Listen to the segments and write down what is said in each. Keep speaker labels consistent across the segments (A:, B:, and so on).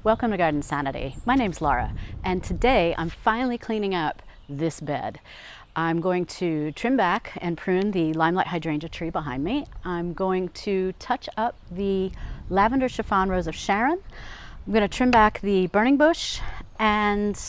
A: Welcome to Garden Sanity. My name's Laura, and today I'm finally cleaning up this bed. I'm going to trim back and prune the Limelight Hydrangea tree behind me. I'm going to touch up the Lavender Chiffon rose of Sharon. I'm going to trim back the burning bush and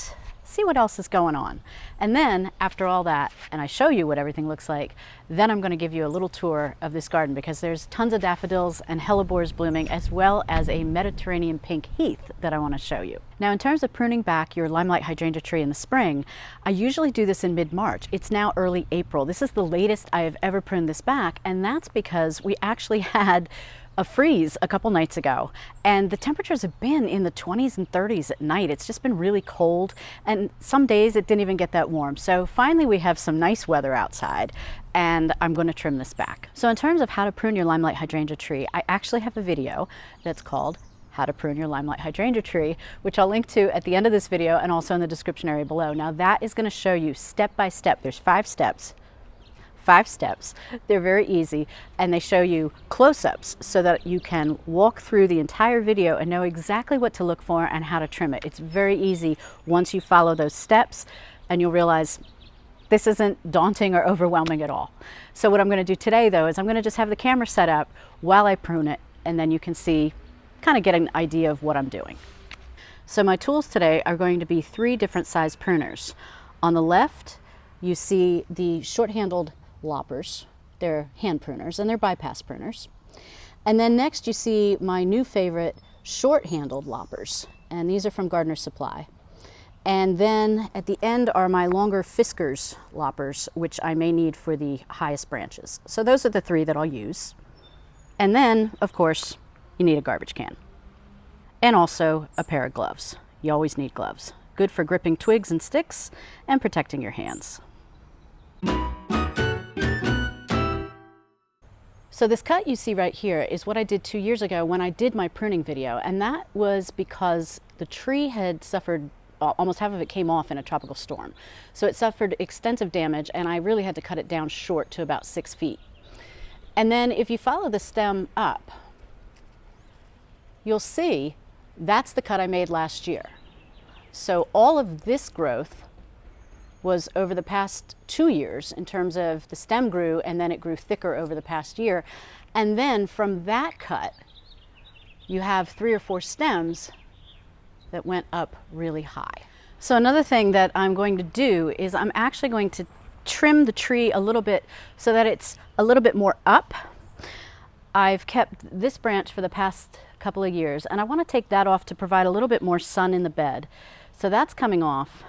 A: see what else is going on. And then after all that, and I show you what everything looks like, then I'm going to give you a little tour of this garden because there's tons of daffodils and hellebores blooming, as well as a Mediterranean pink heath that I want to show you. Now, in terms of pruning back your Limelight Hydrangea tree in the spring, I usually do this in mid-March. It's now early April. This is the latest I have ever pruned this back, and that's because we actually had a freeze a couple nights ago, and the temperatures have been in the 20s and 30s at night. It's just been really cold, and some days it didn't even get that warm. So finally we have some nice weather outside, and I'm going to trim this back. So in terms of how to prune your Limelight Hydrangea tree, I actually have a video that's called How to Prune Your Limelight Hydrangea Tree, which I'll link to at the end of this video and also in the description area below. Now that is going to show you step by step. There's 5 steps. They're very easy, and they show you close-ups so that you can walk through the entire video and know exactly what to look for and how to trim it. It's very easy once you follow those steps, and you'll realize this isn't daunting or overwhelming at all. So what I'm going to do today, though, is I'm going to just have the camera set up while I prune it, and then you can see, kind of get an idea of what I'm doing. So my tools today are going to be 3 different size pruners. On the left, you see the short-handled loppers. They're hand pruners, and they're bypass pruners. And then next you see my new favorite short-handled loppers, and these are from Gardener Supply. And then at the end are my longer Fiskars loppers, which I may need for the highest branches. So those are the 3 that I'll use. And then, of course, you need a garbage can. And also a pair of gloves. You always need gloves. Good for gripping twigs and sticks and protecting your hands. So this cut you see right here is what I did 2 years ago when I did my pruning video, and that was because the tree had suffered, almost half of it came off in a tropical storm. So it suffered extensive damage, and I really had to cut it down short to about 6 feet. And then if you follow the stem up, you'll see that's the cut I made last year. So all of this growth was over the past 2 years in terms of the stem grew, and then it grew thicker over the past year. And then from that cut, you have 3 or 4 stems that went up really high. So another thing that I'm going to do is I'm actually going to trim the tree a little bit so that it's a little bit more up. I've kept this branch for the past couple of years, and I want to take that off to provide a little bit more sun in the bed. So that's coming off.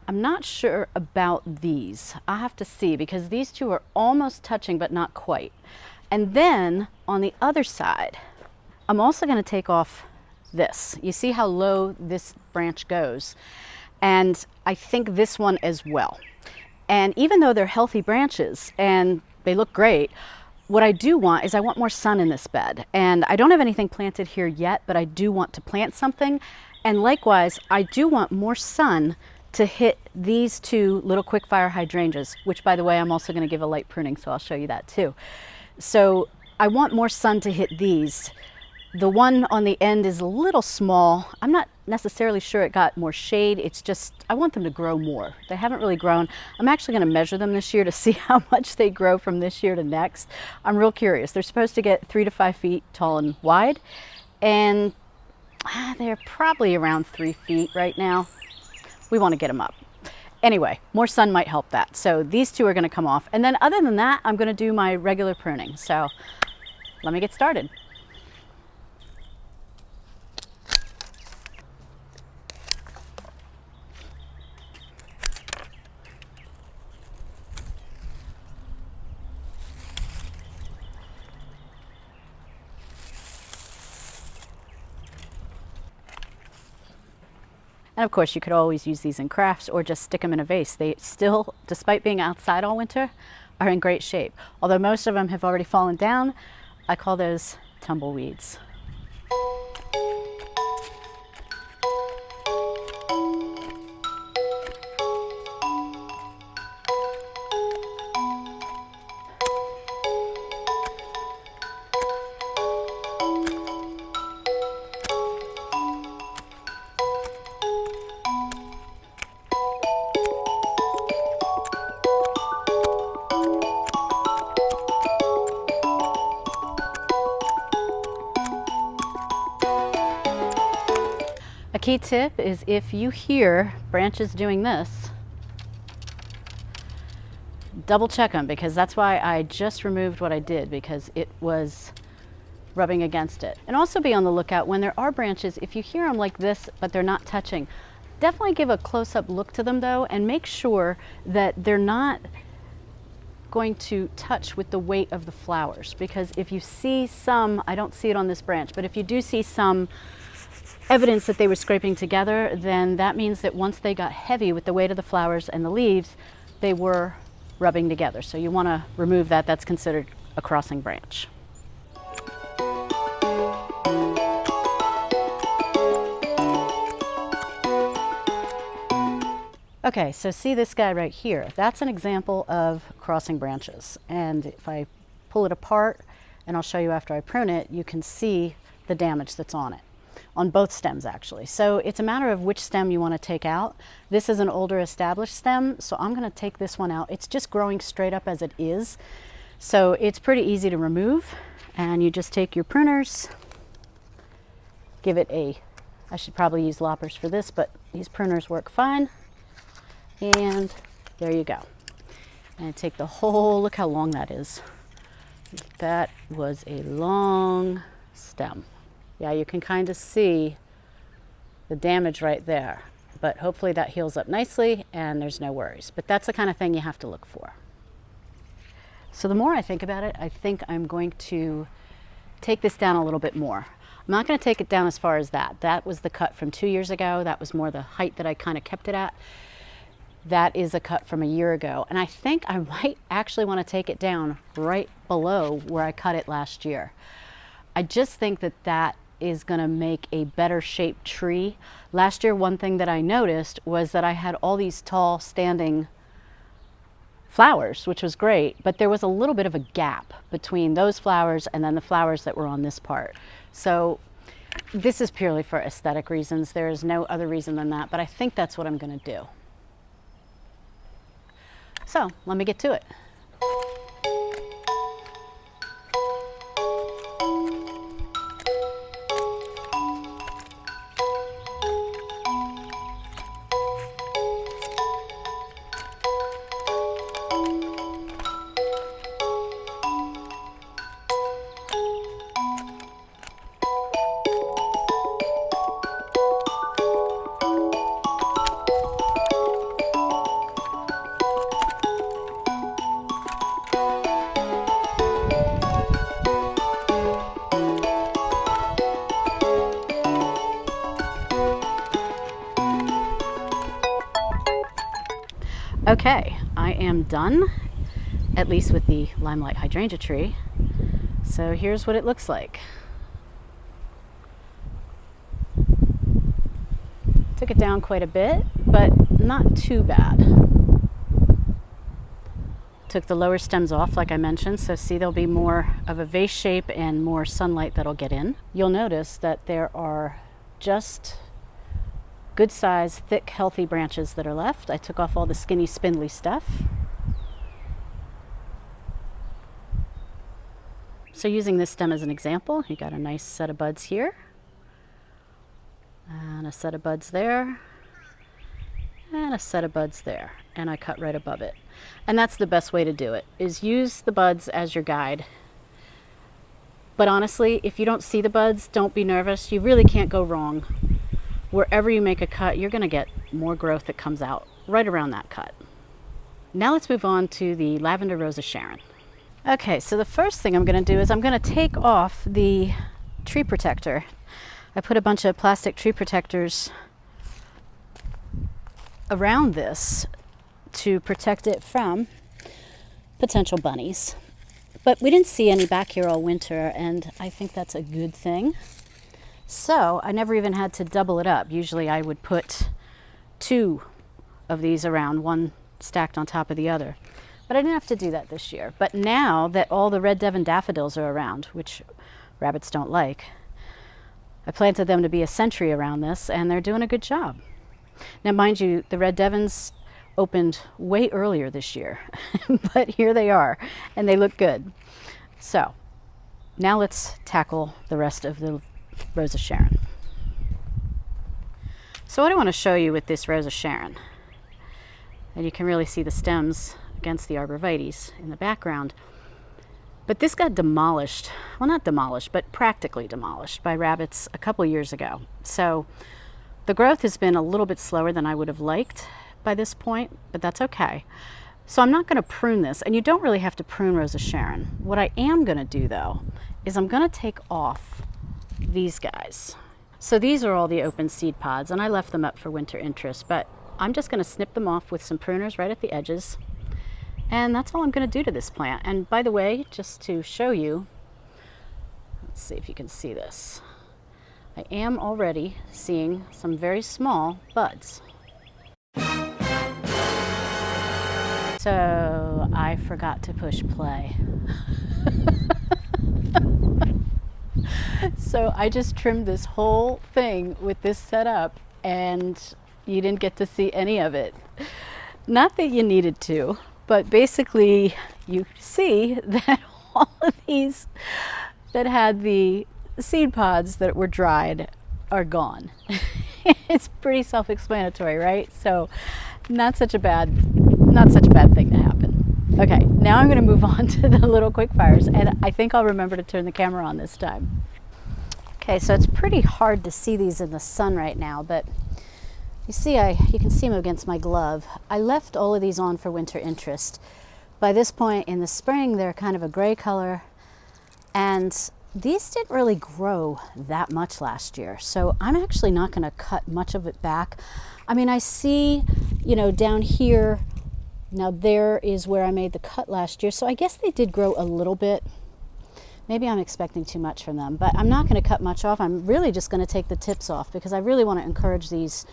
A: I'm not sure about these. I have to see, because these 2 are almost touching but not quite. And then on the other side, I'm also going to take off this. You see how low this branch goes, and I think this one as well. And even though they're healthy branches and they look great, what I do want is I want more sun in this bed. And I don't have anything planted here yet, but I do want to plant something. And likewise, I do want more sun to hit these 2 little quickfire hydrangeas, which, by the way, I'm also going to give a light pruning, so I'll show you that too. So I want more sun to hit these. The one on the end is a little small. I'm not necessarily sure it got more shade. It's just, I want them to grow more. They haven't really grown. I'm actually going to measure them this year to see how much they grow from this year to next. I'm real curious. They're supposed to get 3 to 5 feet tall and wide, and they're probably around 3 feet right now. We want to get them up. Anyway, more sun might help that. So these 2 are going to come off. And then other than that, I'm going to do my regular pruning. So let me get started. And of course, you could always use these in crafts or just stick them in a vase. They still, despite being outside all winter, are in great shape. Although most of them have already fallen down, I call those tumbleweeds. A key tip is if you hear branches doing this, double check them, because that's why I just removed what I did, because it was rubbing against it. And also be on the lookout when there are branches, if you hear them like this but they're not touching, definitely give a close-up look to them though, and make sure that they're not going to touch with the weight of the flowers. Because if you see some, I don't see it on this branch, but if you do see some evidence that they were scraping together, then that means that once they got heavy with the weight of the flowers and the leaves, they were rubbing together. So you want to remove that. That's considered a crossing branch. Okay, so see this guy right here. That's an example of crossing branches. And if I pull it apart, and I'll show you after I prune it, you can see the damage that's on it, on both stems actually. So it's a matter of which stem you want to take out. This is an older established stem, so I'm going to take this one out. It's just growing straight up as it is, so it's pretty easy to remove. And you just take your pruners, give it a, I should probably use loppers for this, but these pruners work fine. And there you go. And take the whole, look how long that is. That was a long stem. Yeah, you can kind of see the damage right there, but hopefully that heals up nicely and there's no worries. But that's the kind of thing you have to look for. So the more I think about it, I think I'm going to take this down a little bit more. I'm not going to take it down as far as that. That was the cut from 2 years ago. That was more the height that I kind of kept it at. That is a cut from a year ago. And I think I might actually want to take it down right below where I cut it last year. I just think that that is going to make a better shaped tree. Last year, one thing that I noticed was that I had all these tall standing flowers, which was great, but there was a little bit of a gap between those flowers and then the flowers that were on this part. So this is purely for aesthetic reasons. There is no other reason than that, but I think that's what I'm going to do. So let me get to it. Okay, I am done, at least with the Limelight Hydrangea tree. So here's what it looks like. Took it down quite a bit, but not too bad. Took the lower stems off, like I mentioned, so see there'll be more of a vase shape and more sunlight that'll get in. You'll notice that there are just good size, thick, healthy branches that are left. I took off all the skinny, spindly stuff. So using this stem as an example, you got a nice set of buds here, and a set of buds there, and a set of buds there, and I cut right above it. And that's the best way to do it, is use the buds as your guide. But honestly, if you don't see the buds, don't be nervous. You really can't go wrong. Wherever you make a cut, you're going to get more growth that comes out right around that cut. Now let's move on to the Lavender Rose of Sharon. Okay, so the first thing I'm going to do is I'm going to take off the tree protector. I put a bunch of plastic tree protectors around this to protect it from potential bunnies. But we didn't see any back here all winter, and I think that's a good thing. So I never even had to double it up. Usually I would put 2 of these around, one stacked on top of the other. But I didn't have to do that this year. But now that all the red Devon daffodils are around, which rabbits don't like, I planted them to be a sentry around this, and they're doing a good job. Now mind you, the red Devons opened way earlier this year, but here they are, and they look good. So now let's tackle the rest of the Rose of Sharon. So what I want to show you with this Rose of Sharon, and you can really see the stems against the arborvitaes in the background, but this got demolished, well not demolished, but practically demolished by rabbits a couple years ago. So the growth has been a little bit slower than I would have liked by this point, but that's okay. So I'm not going to prune this, and you don't really have to prune Rose of Sharon. What I am going to do though is I'm going to take off these guys. So these are all the open seed pods, and I left them up for winter interest, but I'm just going to snip them off with some pruners right at the edges. And that's all I'm going to do to this plant. And by the way, just to show you, let's see if you can see this. I am already seeing some very small buds. So I forgot to push play. So I just trimmed this whole thing with this setup, and you didn't get to see any of it. Not that you needed to, but basically you see that all of these that had the seed pods that were dried are gone. It's pretty self-explanatory, right? So not such a bad thing to happen. Okay, now I'm going to move on to the little quick fires, and I think I'll remember to turn the camera on this time. Okay, so it's pretty hard to see these in the sun right now, but you see, you can see them against my glove. I left all of these on for winter interest. By this point in the spring, they're kind of a gray color, and these didn't really grow that much last year, so I'm actually not going to cut much of it back. I mean, I see, you know, down here, now there is where I made the cut last year, so I guess they did grow a little bit. Maybe I'm expecting too much from them, but I'm not going to cut much off. I'm really just going to take the tips off because I really want to encourage these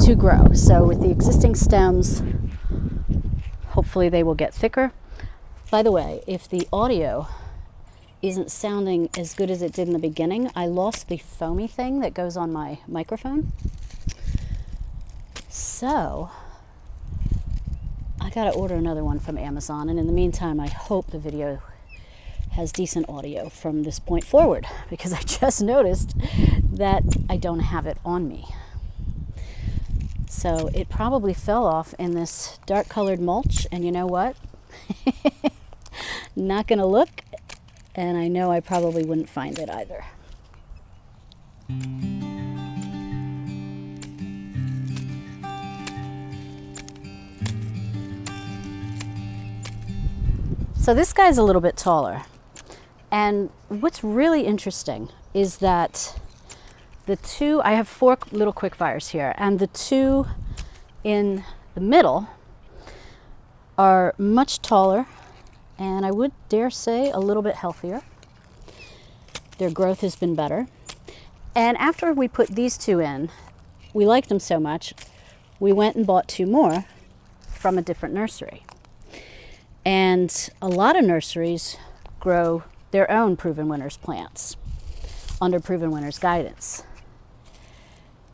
A: to grow. So with the existing stems, hopefully they will get thicker. By the way, if the audio isn't sounding as good as it did in the beginning, I lost the foamy thing that goes on my microphone. So I got to order another one from Amazon, and in the meantime, I hope the video has decent audio from this point forward, because I just noticed that I don't have it on me. So it probably fell off in this dark colored mulch, and you know what? Not gonna look, and I know I probably wouldn't find it either. So this guy's a little bit taller. And what's really interesting is that the two, I have 4 little quick fires here, and the 2 in the middle are much taller, and I would dare say a little bit healthier. Their growth has been better. And after we put these 2 in, we liked them so much, we went and bought 2 more from a different nursery. And a lot of nurseries grow their own Proven Winners plants under Proven Winners guidance.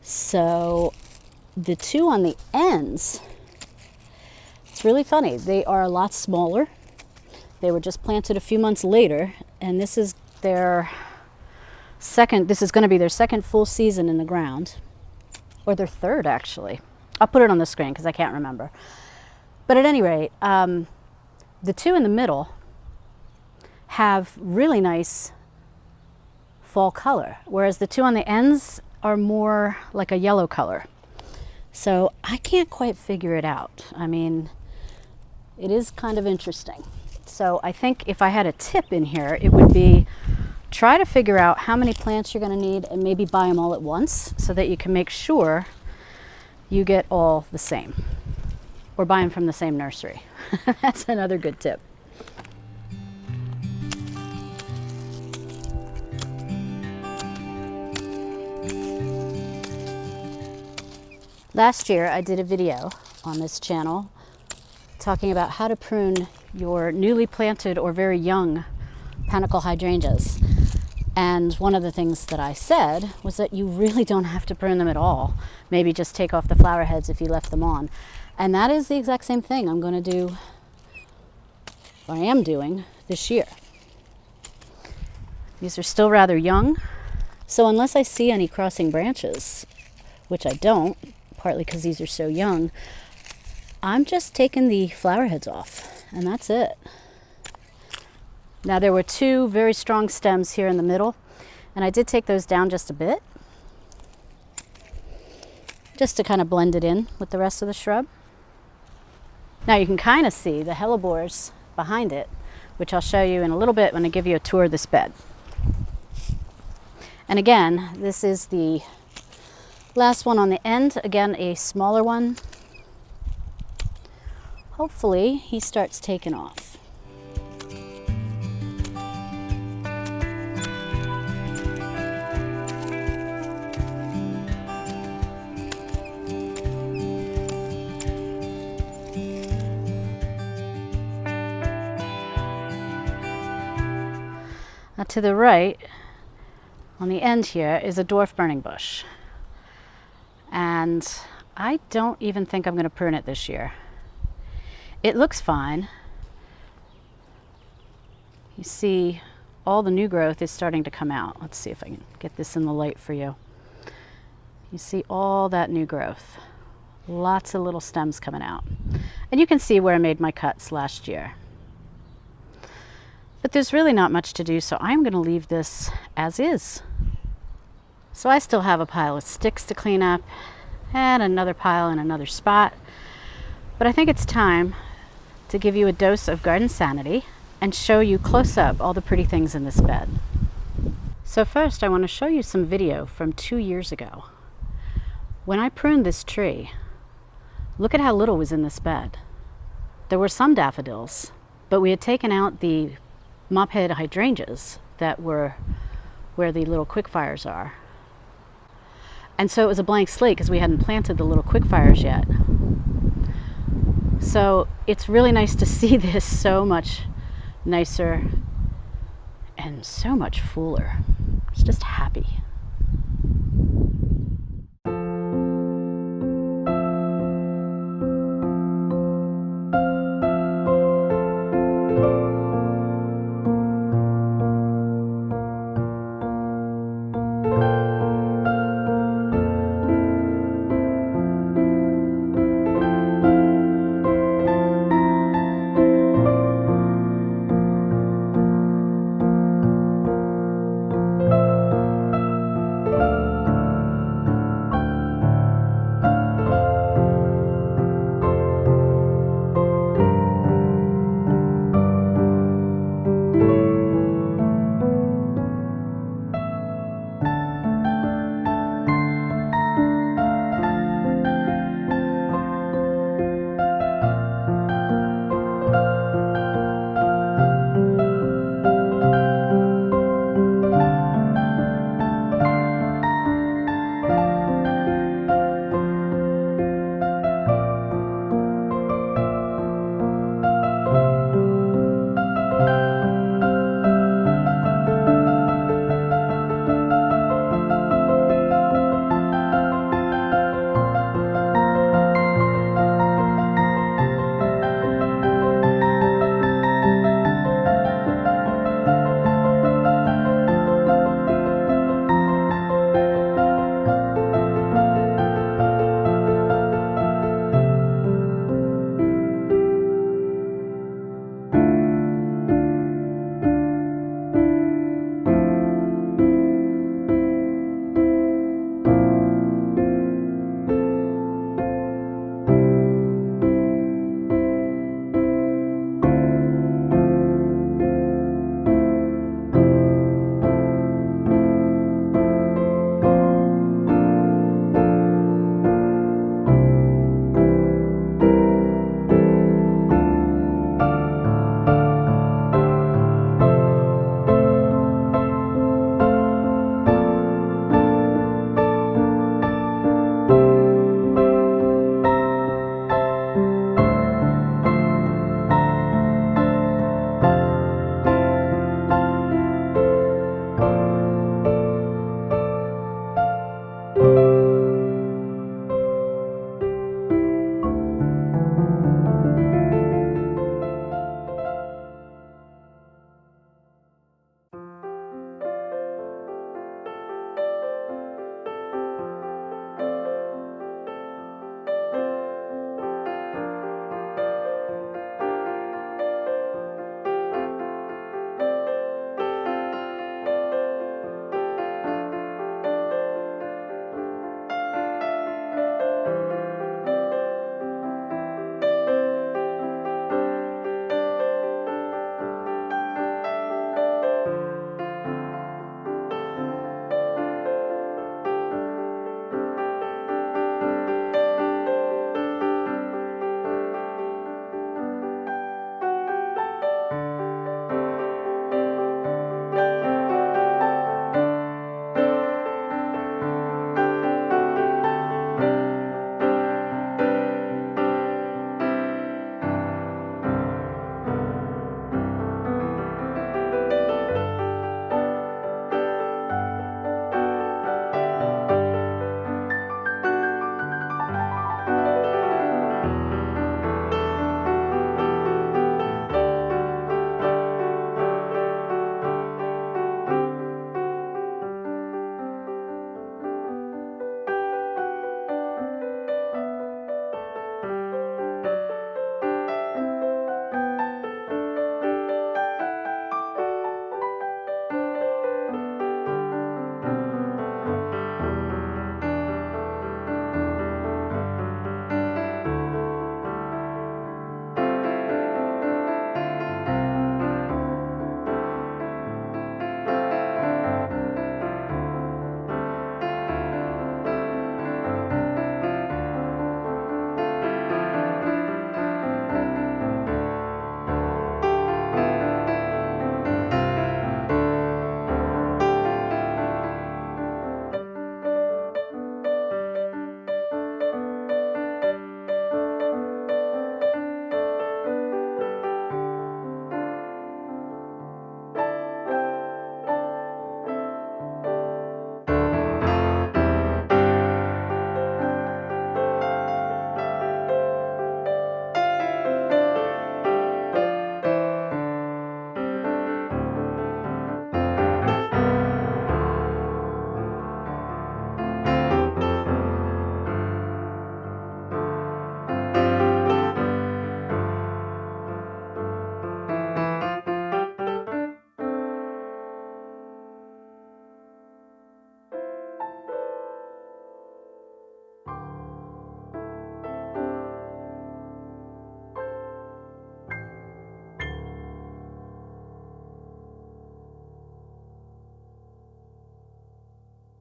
A: So the 2 on the ends, it's really funny. They are a lot smaller. They were just planted a few months later, and this is their this is going to be their second full season in the ground, or their third actually. I'll put it on the screen because I can't remember. But at any rate, the 2 in the middle have really nice fall color, whereas the 2 on the ends are more like a yellow color. So I can't quite figure it out. I mean, it is kind of interesting. So I think if I had a tip in here, it would be try to figure out how many plants you're going to need and maybe buy them all at once so that you can make sure you get all the same, or buy them from the same nursery. That's another good tip. Last year I did a video on this channel talking about how to prune your newly planted or very young Panicle hydrangeas. And one of the things that I said was that you really don't have to prune them at all. Maybe just take off the flower heads if you left them on. And that is the exact same thing I'm going to do, or I am doing this year. These are still rather young, so unless I see any crossing branches which I don't, partly because these are so young, I'm just taking the flower heads off, and that's it. Now there were two very strong stems here in the middle, and I did take those down just a bit, just to kind of blend it in with the rest of the shrub. Now you can kind of see the hellebores behind it, which I'll show you in a little bit when I give you a tour of this bed. And again, this is the last one on the end, again a smaller one. Hopefully he starts taking off. Now to the right, on the end here, is a dwarf burning bush. And I don't even think I'm going to prune it this year. It looks fine. You see all the new growth is starting to come out. Let's see if I can get this in the light for you. You see all that new growth. Lots of little stems coming out. And you can see where I made my cuts last year. But there's really not much to do, so I'm going to leave this as is. So I still have a pile of sticks to clean up and another pile in another spot. But I think it's time to give you a dose of garden sanity and show you close up all the pretty things in this bed. So first I want to show you some video from 2 years ago. When I pruned this tree, look at how little was in this bed. There were some daffodils, but we had taken out the mophead hydrangeas that were where the little quickfires are. And so it was a blank slate because we hadn't planted the little quickfires yet. So it's really nice to see this so much nicer and so much fuller. It's just happy.